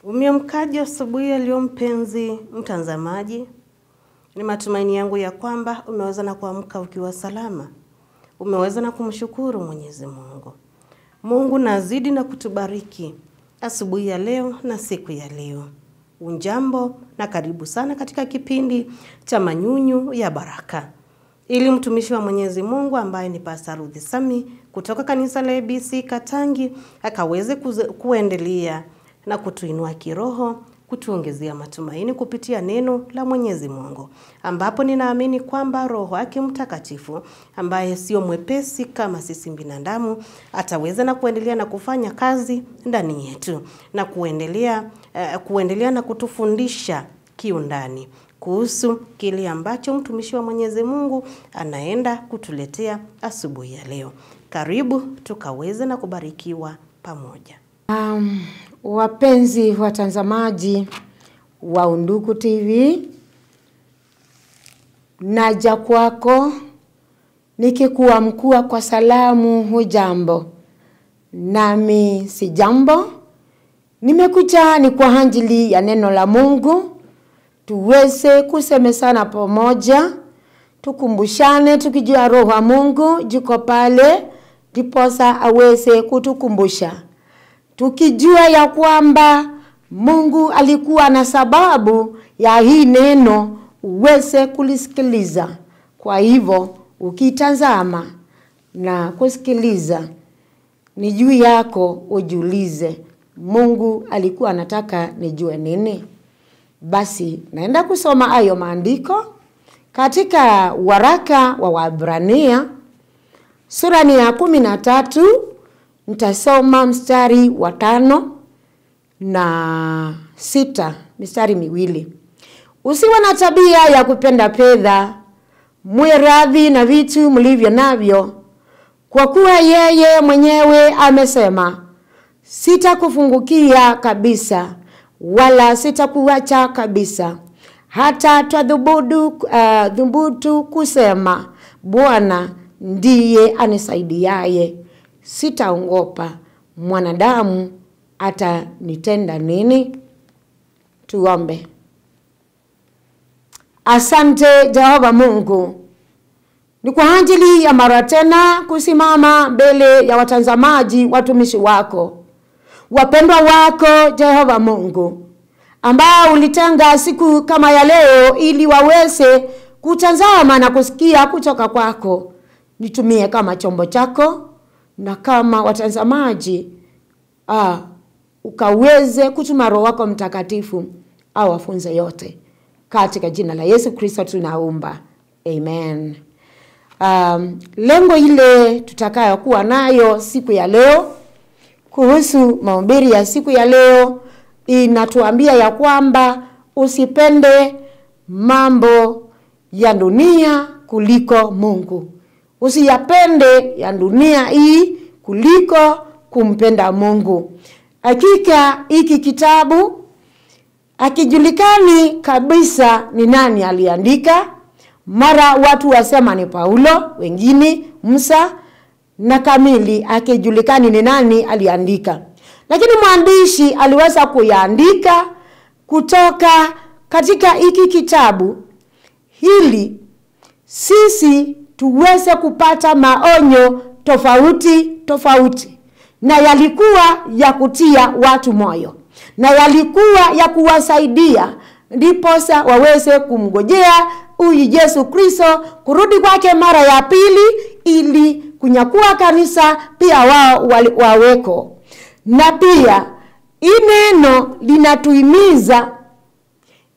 Umeamkaje asubuhi ya leo mpenzi mtazamaji? Ni matumaini yangu ya kwamba umeweza na kuamka ukiwa salama. Umeweza na kumshukuru Mwenyezi Mungu. Mungu nazidi na kutubariki asubuhi ya leo na siku ya leo. Unjambo na karibu sana katika kipindi cha Manyunyu ya Baraka. Ili mtumishi wa Mwenyezi Mungu ambaye ni Pastor Ruth Sami kutoka kanisa la ABC Katangi akaweze kuendelea na kutuinua kiroho, kutuongezea matumaini kupitia neno la Mwenyezi Mungu, ambapo ninaamini kwamba Roho yake Mtakatifu ambaye sio mwepesi kama sisi binadamu ataweza na kuendelea na kufanya kazi ndani yetu na kuendelea na kutufundisha kiundani kuhusu kile ambacho mtumishi wa Mwenyezi Mungu anaenda kutuletea asubuhi ya leo. Karibu tukaweze na kubarikiwa pamoja. Wapenzi watazamaji wa Undugu TV, naja kwako nikikuamkua kwa salamu hujambo. Nami si jambo. Nimekuja ni kwa ajili ya neno la Mungu. Tuweze kusemezana pamoja, tukumbushane tukijua Roho wa Mungu yuko pale ndiposa aweze kutukumbusha. Tukijua ya kwamba Mungu alikuwa na sababu ya hii neno uweze kulisikiliza. Kwa hivyo ukitazama na kusikiliza ni juu yako ujiulize, Mungu alikuwa anataka nijue nini? Basi naenda kusoma hayo maandiko katika waraka wa Waebrania sura ni ya 13. Nitasoma mstari wa 5 na 6, mstari miwili. Usiwe na tabia ya kupenda fedha, muwe radhi na vitu mlivyo navyo, kwa kuwa yeye mwenyewe amesema, sitakufungukia kabisa wala sitakuacha kabisa, hata thubutu kusema, Bwana ndiye anisaidiaye. Sitaogopa mwanadamu atanitenda nini? Tuombe. Asante Jehova Mungu, ni kwa ajili ya mara tena kusimama mbele ya watazamaji watumishi wako, wapendwa wako Jehova Mungu, ambao ulitenga siku kama ya leo ili waweze kutazama na kusikia kutoka kwako. Nitumie kama chombo chako na kama watazamaji ukaweze kutuma Roho wako Mtakatifu awafunze yote. Katika jina la Yesu Kristo tunaomba. Amen. Lengo ile tutakayo kuwa nayo siku ya leo kuhusu mahubiri ya siku ya leo inatuambia ya kwamba usipende mambo ya dunia kuliko Mungu. Usiyapende ya dunia hii kuliko kumpenda Mungu. Hakika hiki kitabu hakijulikani kabisa ni nani aliandika. Mara watu wasema ni Paulo, wengine Musa, na kamili hakijulikani ni nani aliandika. Lakini mwandishi aliweza kuyaandika kutoka katika hiki kitabu ili sisi tuweze kupata maonyo tofauti, na yalikuwa ya kutia watu moyo, na yalikuwa ya kuwasaidia ndiposa waweze kumngojea huyu Yesu Kristo kurudi kwake mara ya pili, ili kunyakua kanisa pia wao waweko. Na pia neno linatuhimiza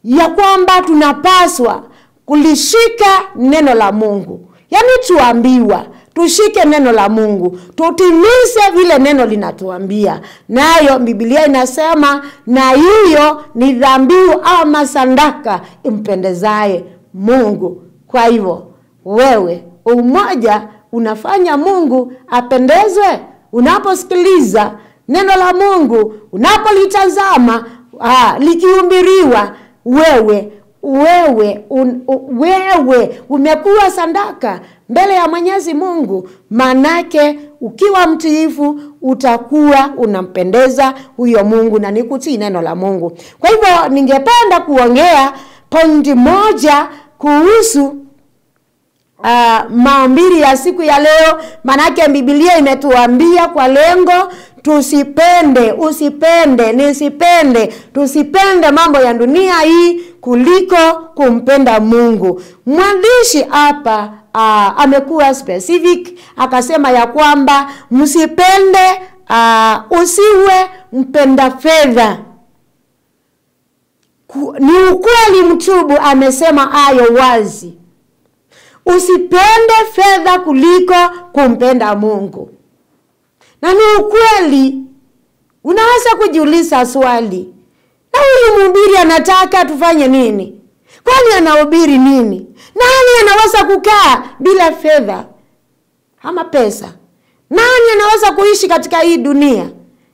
ya kwamba tunapaswa kulishika neno la Mungu. Yaani tuambiwa tushike neno la Mungu, tutimize vile neno linatuambia. Nayo Biblia inasema na hiyo ni dhabihu ama sadaka impendezaye Mungu. Kwa hivyo wewe umoja unafanya Mungu apendezwe unaposikiliza neno la Mungu, unapolitazama likihubiriwa. Wewe umekuwa sadaka mbele ya Mwenyezi Mungu, manake ukiwa mtiifu utakuwa unampendeza huyo Mungu na nikutii neno la Mungu. Kwa hivyo ningependa kuongea pointi moja kuhusu mahubiri ya siku ya leo, manake Biblia imetuambia kwa lengo tusipende mambo ya dunia hii kuliko kumpenda Mungu. Mwandishi hapa amekuwa specific, akasema ya kwamba msipende, usiwe mpenda fedha. Ni ukweli mtubu, amesema hayo wazi. Usipende fedha kuliko kumpenda Mungu. Na ni ukweli. Unaweza kujiuliza swali, na huyu mhubiri anataka tufanye nini? Kwani anahubiri nini? Nani anaweza kukaa bila fedha ama pesa? Nani anaweza kuishi katika hii dunia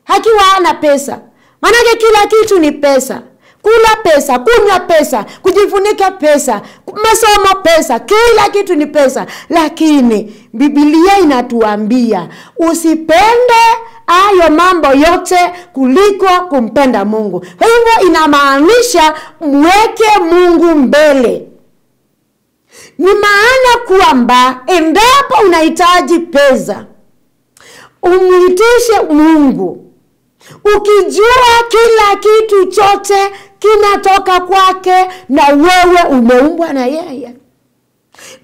akiwa hana pesa? Maana kila kitu ni pesa. Kula pesa, kunywa pesa, kujifunika pesa, masomo pesa, kila kitu ni pesa. Lakini Biblia inatuambia usipende hayo mambo yote kuliko kumpenda Mungu. Kwa hivyo inamaanisha mweke Mungu mbele. Ni maana kwamba endapo unahitaji pesa, umuitishe Mungu, ukijua kila kitu chote kinatoka kwake na wewe umeumbwa na yeye.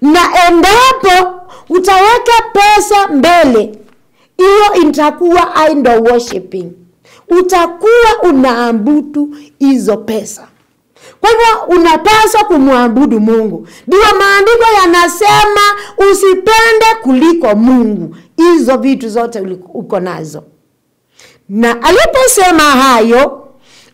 Na endapo utaweka pesa mbele, hiyo itakuwa idol worshiping. Utakuwa unaabudu hizo pesa. Kwa hivyo unapaswa kumwabudu Mungu. Ndio maandiko yanasema usipende kuliko Mungu hizo vitu zote uko nazo. Na aliposema hayo,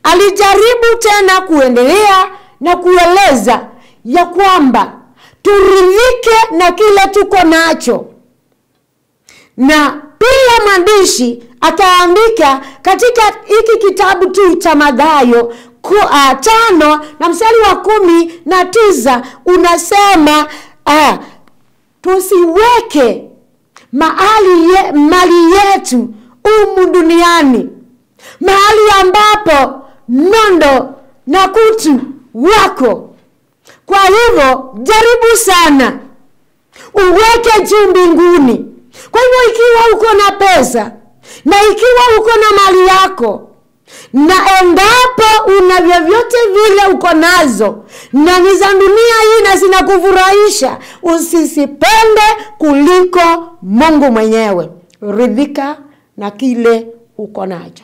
alijaribu tena kuendelea na kueleza ya kwamba turidhike na kile tuko nacho. Na pia mwandishi akaandika katika hiki kitabu tu cha Mathayo 5 na mstari wa 19 unasema tusiweke mali yetu humu duniani, mahali ambapo nondo na kutu wako. Kwa hivyo jaribu sana uweke juu mbinguni. Kwa hivyo ikiwa uko na pesa na ikiwa uko na mali yako, na endapo una vyovyote vile uko nazo na ni za dunia hii na zinakufurahisha, usisipende kuliko Mungu mwenyewe. Ridhika na kile uko nacho,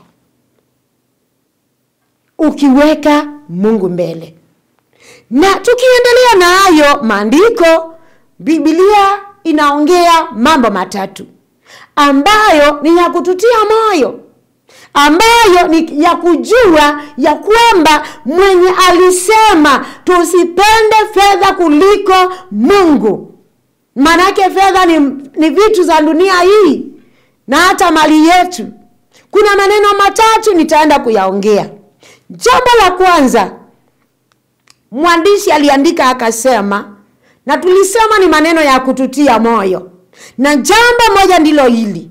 ukiweka Mungu mbele. Na tukiendelea na hayo maandiko, Biblia inaongea mambo matatu ambayo ni ya kututia moyo, ambayo ni ya kujua ya kwamba mwenye alisema tusipende fedha kuliko Mungu. Manake fedha ni vitu za dunia hii na hata mali yetu. Kuna maneno matatu nitaenda kuyaongea. Jambo la kwanza, mwandishi aliandika akasema, na tulisema ni maneno ya kututia moyo. Na jambo moja ndilo hili,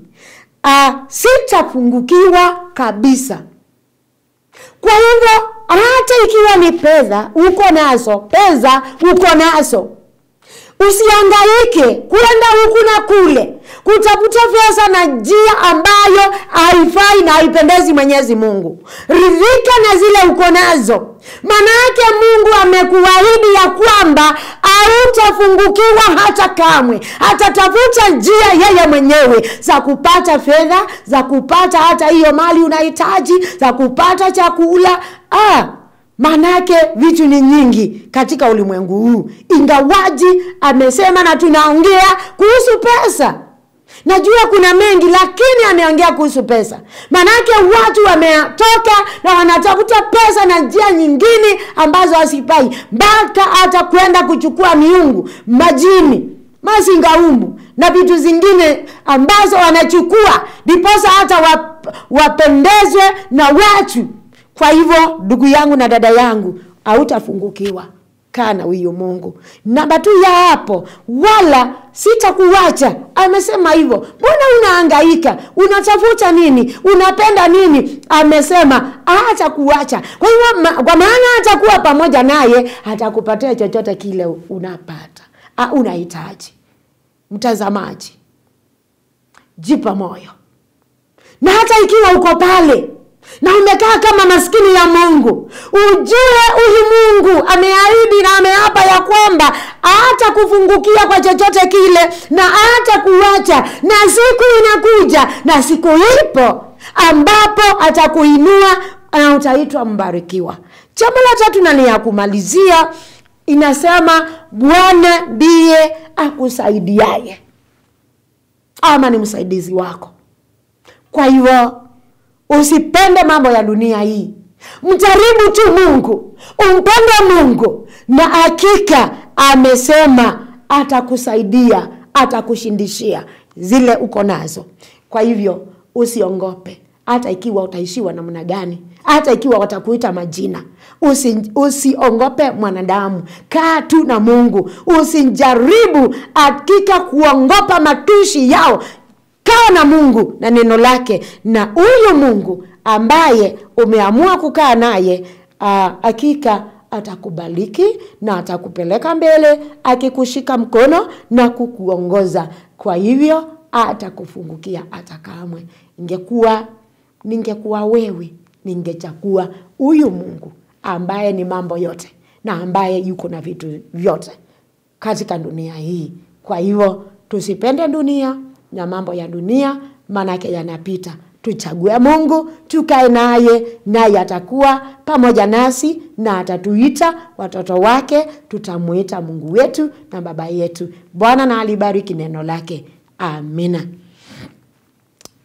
sitapungukiwa kabisa. Kwa hivyo hata ikiwa ni pesa uko nazo, usihangaike kwenda huku na kule kutafuta pesa na njia ambayo haifai na haipendezi Mwenyezi Mungu. Ridhika na zile uko nazo. Manake Mungu amekuahidi ya kwamba hautafungukiwa hata kamwe. Atatafuta njia yeye mwenyewe za kupata fedha, za kupata hata hiyo mali unahitaji, za kupata chakula. Manake vitu ni nyingi katika ulimwengu huu. Ingawaji amesema na tunaongea kuhusu pesa. Najua kuna mengi, lakini ameongea kuhusu pesa. Manake watu wametoka na wanatafuta pesa na njia nyingine ambazo hasifai, mpaka hata kwenda kuchukua miungu, majini, mazingaumu na vitu zingine ambazo wanachukua ndiposa hata wapendezwe na watu. Kwa hivyo ndugu yangu na dada yangu, hautafungukiwa. kaa na huyo Mungu. Namba 2 ya hapo, wala sitakuacha. Amesema hivyo. Mbona unahangaika? Unatafuta nini? Unapenda nini? Amesema hata kuacha. Kwa hiyo kwa maana atakuwa pamoja naye, atakupatia chochote kile unapata, unahitaji. Mtazamaji, jipa moyo. Na hata ikiwa uko pale na umekaa kama maskini ya Mungu, ujue huyu Mungu ameahidi na ameapa ya kwamba hata kufungukia kwa chochote kile na hata kuacha. Na siku inakuja na siku ipo ambapo atakuinua na utaitwa mbarikiwa. Jambo la 3 na ni ya kumalizia, inasema Bwana ndiye akusaidiaye, ama ni msaidizi wako. Kwa hivyo usipende mambo ya dunia hii. Mjaribu tu Mungu, umpende Mungu, na hakika amesema atakusaidia, atakushindishia zile uko nazo. Kwa hivyo usiongope, hata ikiwa utaishiwa namna gani, hata ikiwa watakuita majina. Usiongope mwanadamu, kaa tu na Mungu. Usijaribu hakika kuongopa matushi yao. Kaa na Mungu na neno lake, na huyo Mungu ambaye umeamua kukaa naye, hakika atakubariki na atakupeleka mbele, akikushika mkono na kukuongoza. Kwa hivyo atakufungukia atakamwe. Ningekuwa wewe, ningechagua huyu Mungu ambaye ni mambo yote na ambaye yuko na vitu vyote katika dunia hii. Kwa hivyo tusipende dunia na mambo ya dunia, manake yanapita. Tuchague Mungu, tukae naye atakuwa pamoja nasi na atatuita watoto wake. Tutamuita Mungu wetu na baba yetu. Bwana na alibariki neno lake. Amina.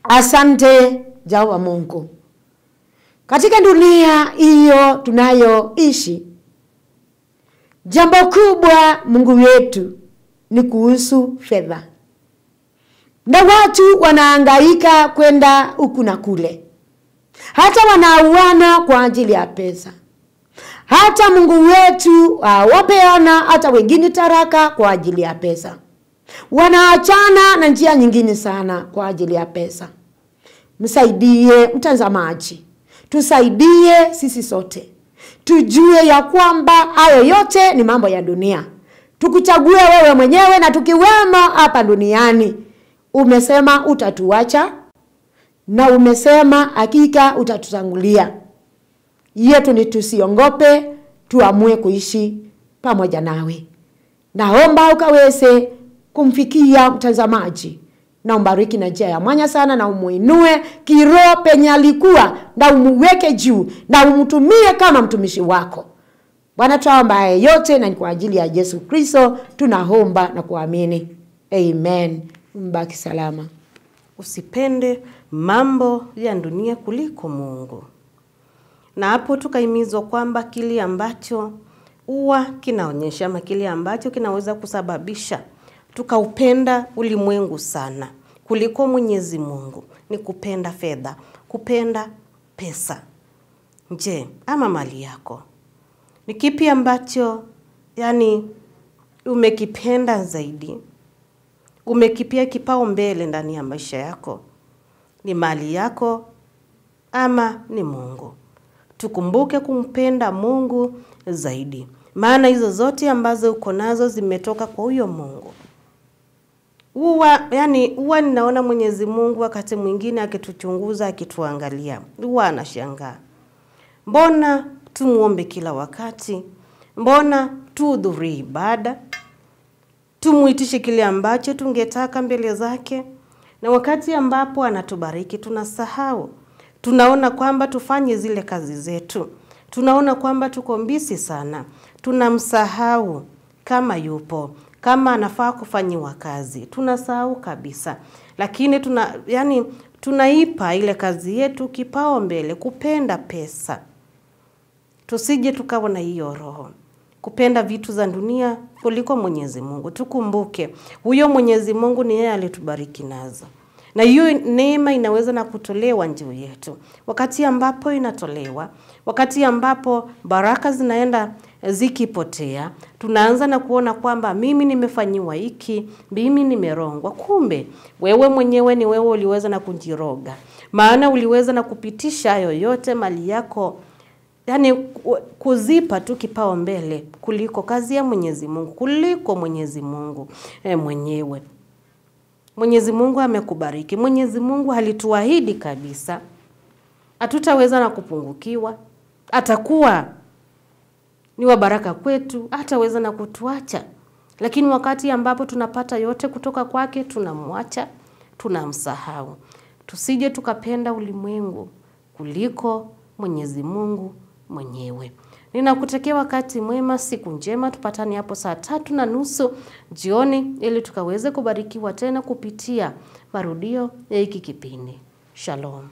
Asante Jehova Mungu. Katika dunia hiyo tunayoishi, jambo kubwa Mungu wetu ni kuhusu fedha. Na watu wanahangaika kwenda huku na kule. Hata wanauana kwa ajili ya pesa. Hata Mungu wetu wapeana hata wengine taraka kwa ajili ya pesa. Wanaachana na njia nyingine sana kwa ajili ya pesa. Msaidie mtazamaji, tusaidie sisi sote, tujue ya kwamba hayo yote ni mambo ya dunia. Tukuchague wewe mwenyewe na tukiwemo hapa duniani. Umesema utatuacha na umesema hakika utatutangulia. Yetu ni tusiongope, tuamue kuishi pamoja nawe. Naomba ukaweze kumfikia mtazamaji, na umbariki na njia ya mwanya sana, na umuinue kiroho penye alikuwa, na umuweke juu, na umtumie kama mtumishi wako. Bwana, tuomba yote na ni kwa ajili ya Yesu Kristo tunaomba na kuamini. Amen. Mbaki salama. Usipende mambo ya dunia kuliko Mungu. Na hapo tukaimizwa kwamba kile ambacho huwa kinaonyesha ama kile ambacho kinaweza kusababisha tukaupenda ulimwengu sana kuliko Mwenyezi Mungu ni kupenda fedha, kupenda pesa. Je, ama mali yako? Ni kipi ambacho umekipenda zaidi? Umekipia kipao mbele ndani ya maisha yako? Ni mali yako ama ni Mungu? Tukumbuke kumpenda Mungu zaidi, maana hizo zote ambazo uko nazo zimetoka kwa huyo Mungu. Huwa ninaona Mwenyezi Mungu wakati mwingine akituchunguza, akituangalia, huwa anashangaa. Mbona tumuombe kila wakati? Mbona tuhudhurie ibada? Tumuitishe kile ambacho tungetaka mbele zake, na wakati ambapo anatubariki tunasahau. Tunaona kwamba tufanye zile kazi zetu. Tunaona kwamba tuko mbisi sana. Tunamsahau kama yupo, kama anafaa kufanyiwa kazi. Tunasahau kabisa. Lakini tunaipa ile kazi yetu kipao mbele, kupenda pesa. Tusije tukawa na hiyo roho, kupenda vitu za dunia kuliko Mwenyezi Mungu. Tukumbuke huyo Mwenyezi Mungu ni yeye alitubariki nazo. Na hiyo neema inaweza na kutolewa juu yetu. Wakati ambapo inatolewa, wakati ambapo baraka zinaenda zikipotea, tunaanza na kuona kwamba mimi nimefanyiwa hiki, mimi nimerongwa. Kumbe wewe mwenyewe ni wewe uliweza na kujiroga. Maana uliweza na kupitisha yoyote mali yako, yani kuzipa tu kipao mbele kuliko kazi ya Mwenyezi Mungu, kuliko Mwenyezi Mungu mwenyewe. Mwenyezi Mungu amekubariki. Mwenyezi Mungu alituahidi kabisa hatutaweza na kupungukiwa. Atakuwa ni wa baraka kwetu, hataweza na kutuacha. Lakini wakati ambapo tunapata yote kutoka kwake, tunamwacha, tunamsahau. Tusije tukapenda ulimwengu kuliko Mwenyezi Mungu mwenyewe. Ninakutakia wakati mwema, siku njema. Tupatane hapo saa 3:30 jioni ili tukaweze kubarikiwa tena kupitia marudio ya hiki kipindi. Shalom.